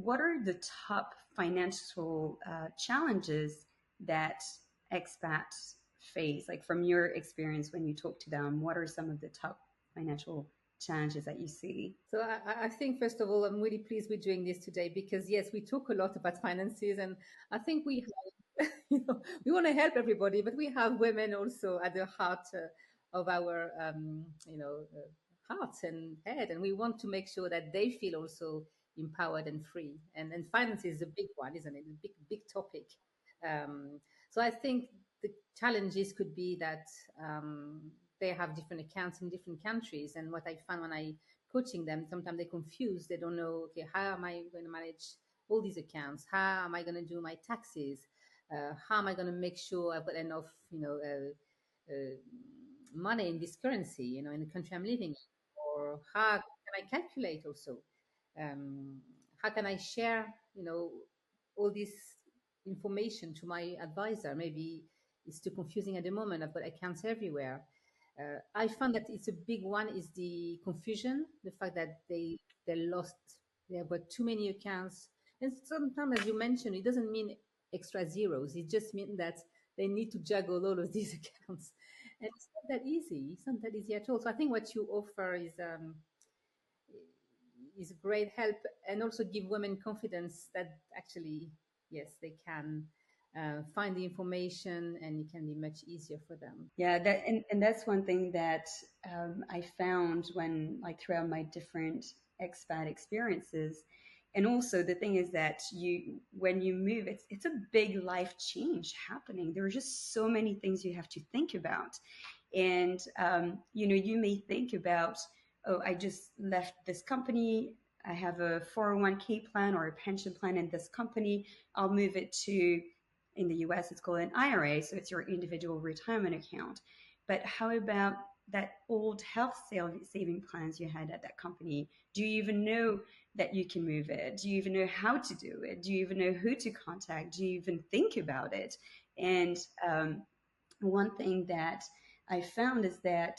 what are the top financial challenges that expats face? Like from your experience when you talk to them, what are some of the top financial challenges that you see? So I think first of all, I'm really pleased we're doing this today because yes, we talk a lot about finances, and I think we have, we want to help everybody, but we have women also at the heart of our, hearts and head, and we want to make sure that they feel also empowered and free. And finance is a big one, isn't it? A big topic. So I think the challenges could be that they have different accounts in different countries, and what I find when I coaching them, sometimes they're confused. They don't know, okay, how am I going to manage all these accounts? How am I going to do my taxes? How am I going to make sure I've got enough, money in this currency, in the country I'm living in? Or how can I calculate also? How can I share, all this information to my advisor? Maybe it's too confusing at the moment. I've got accounts everywhere. I found that it's a big one is the confusion, the fact that they lost, they have got too many accounts. And sometimes, as you mentioned, it doesn't mean extra zeros. It just means that they need to juggle all of these accounts. And it's not that easy. It's not that easy at all. So I think what you offer is great help, and also give women confidence that actually, yes, they can find the information and it can be much easier for them. Yeah, and that's one thing that I found when like throughout my different expat experiences. And also the thing is that you when you move, it's a big life change happening. There are just so many things you have to think about. And you may think about, oh, I just left this company. I have a 401k plan or a pension plan in this company. I'll move it to, in the US, it's called an IRA. So it's your individual retirement account. But how about that old health saving plans you had at that company? Do you even know that you can move it? Do you even know how to do it? Do you even know who to contact? Do you even think about it? And one thing that I found is that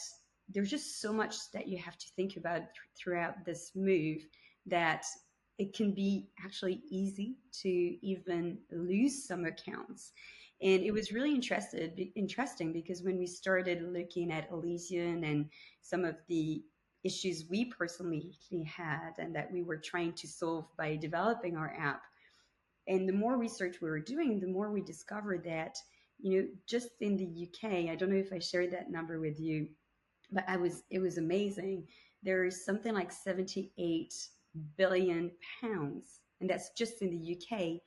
there's just so much that you have to think about throughout this move that it can be actually easy to even lose some accounts. And it was really interesting because when we started looking at Elysian and some of the issues we personally had and that we were trying to solve by developing our app, and the more research we were doing, the more we discovered that, just in the UK, I don't know if I shared that number with you, but it was amazing. There is something like 78 billion pounds, and that's just in the UK,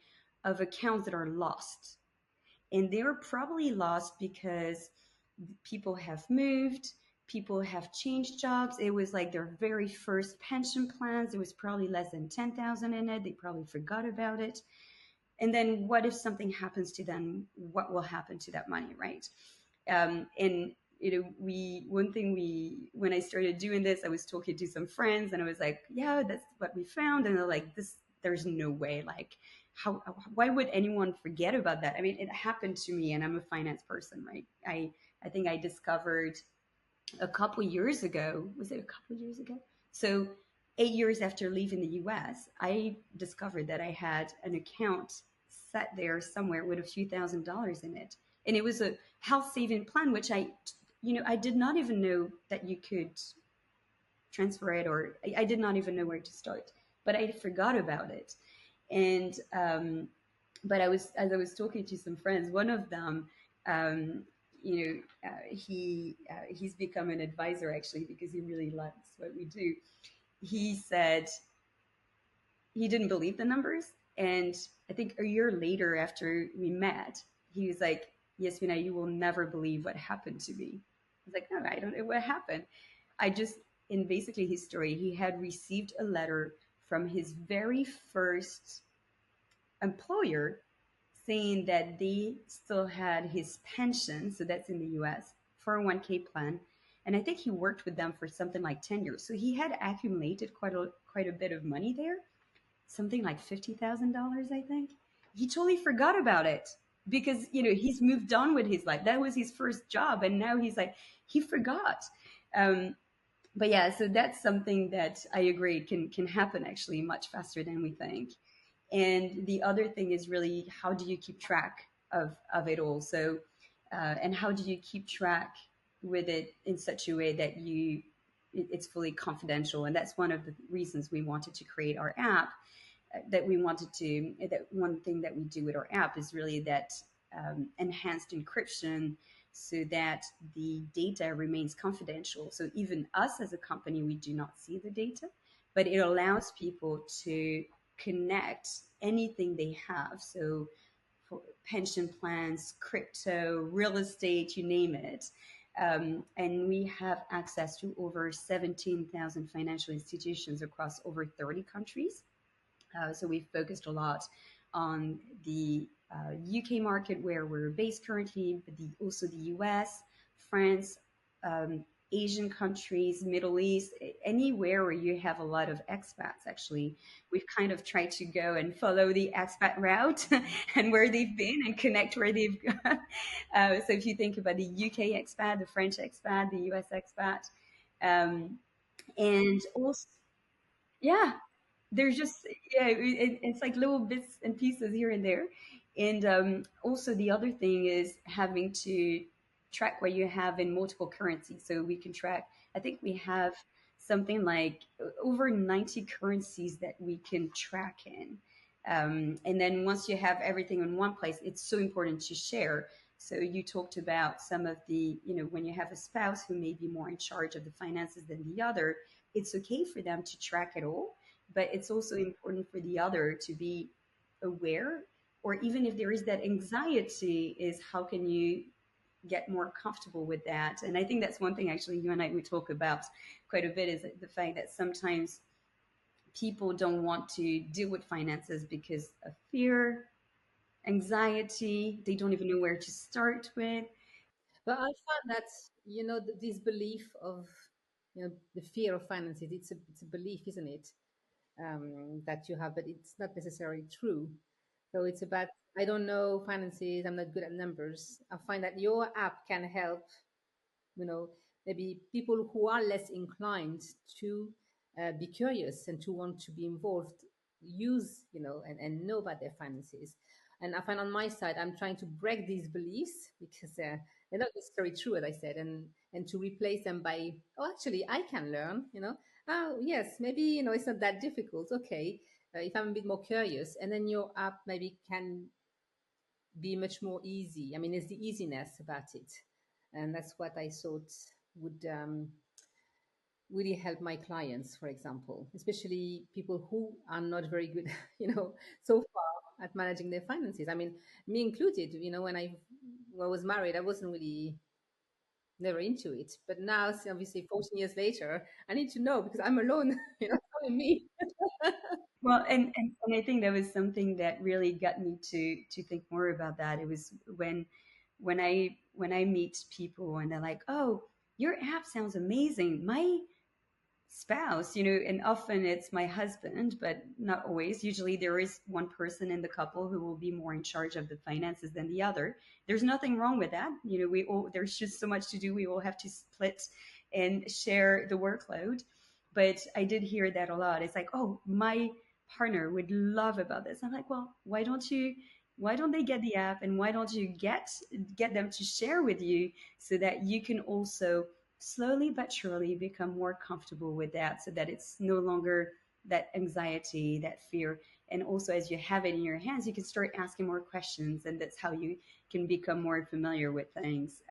of accounts that are lost. And they were probably lost because people have moved, people have changed jobs. It was like their very first pension plans. There was probably less than 10,000 in it. They probably forgot about it. And then what if something happens to them? What will happen to that money, right? And when I started doing this, I was talking to some friends and I was like, yeah, that's what we found. And they're like, there's no way. Like, why would anyone forget about that? I mean, it happened to me, and I'm a finance person, right? I think I discovered a couple years ago. Was it a couple years ago? So 8 years after leaving the US, I discovered that I had an account set there somewhere with a few $1,000s in it. And it was a health saving plan, which I did not even know that you could transfer it, or I did not even know where to start, but I forgot about it. And, but as I was talking to some friends, one of them, he's become an advisor actually because he really likes what we do. He said he didn't believe the numbers. And I think a year later after we met, he was like, Yasmina, you will never believe what happened to me. I was like, no, I don't know what happened. In basically his story, he had received a letter from his very first employer saying that they still had his pension. So that's in the US, 401k plan. And I think he worked with them for something like 10 years. So he had accumulated quite a bit of money there, something like $50,000, I think. He totally forgot about it because, he's moved on with his life. That was his first job. And now he's like, he forgot. But yeah, so that's something that I agree can happen actually much faster than we think. And the other thing is really, how do you keep track of it all? So, and how do you keep track with it in such a way that it's fully confidential? And that's one of the reasons we wanted to create our app. That one thing that we do with our app is really that enhanced encryption, so that the data remains confidential. So even us as a company, we do not see the data, but it allows people to connect anything they have. So for pension plans, crypto, real estate, you name it. And we have access to over 17,000 financial institutions across over 30 countries. So we've focused a lot on the UK market where we're based currently, but also the US, France, Asian countries, Middle East, anywhere where you have a lot of expats. Actually, we've kind of tried to go and follow the expat route and where they've been and connect where they've gone. So if you think about the UK expat, the French expat, the US expat, um, and also, yeah, there's just, yeah, it's like little bits and pieces here and there. And also the other thing is having to track what you have in multiple currencies, so we can track, I think we have something like over 90 currencies that we can track in. And then once you have everything in one place, it's so important to share. So you talked about some of the, when you have a spouse who may be more in charge of the finances than the other, it's okay for them to track it all, but it's also important for the other to be aware. Or even if there is that anxiety, is how can you get more comfortable with that? And I think that's one thing actually you and I we talk about quite a bit, is the fact that sometimes people don't want to deal with finances because of fear, anxiety, they don't even know where to start with. But I find that, this belief of, the fear of finances, it's a belief, isn't it? That you have, but it's not necessarily true. So it's about, I don't know finances, I'm not good at numbers. I find that your app can help, you know, maybe people who are less inclined to be curious and to want to be involved, use, and know about their finances. And I find on my side, I'm trying to break these beliefs because they're not necessarily true, as I said, and to replace them by, oh, actually, I can learn, oh, yes, maybe, it's not that difficult. Okay. If I'm a bit more curious, and then your app maybe can be much more easy. I mean, it's the easiness about it, and that's what I thought would really help my clients, for example, especially people who are not very good, so far at managing their finances. I mean, me included. When I was married, I wasn't really never into it, but now, obviously, 14 years later, I need to know because I'm alone. It's only me. Well, and I think that was something that really got me to think more about that. It was when I meet people and they're like, "Oh, your app sounds amazing. My spouse," and often it's my husband, but not always. Usually there is one person in the couple who will be more in charge of the finances than the other. There's nothing wrong with that. There's just so much to do. We all have to split and share the workload. But I did hear that a lot. It's like, "Oh, my partner would love about this." I'm like, "Well, why don't they get the app, and why don't you get them to share with you, so that you can also slowly but surely become more comfortable with that, so that it's no longer that anxiety, that fear. And also, as you have it in your hands, you can start asking more questions, and that's how you can become more familiar with things."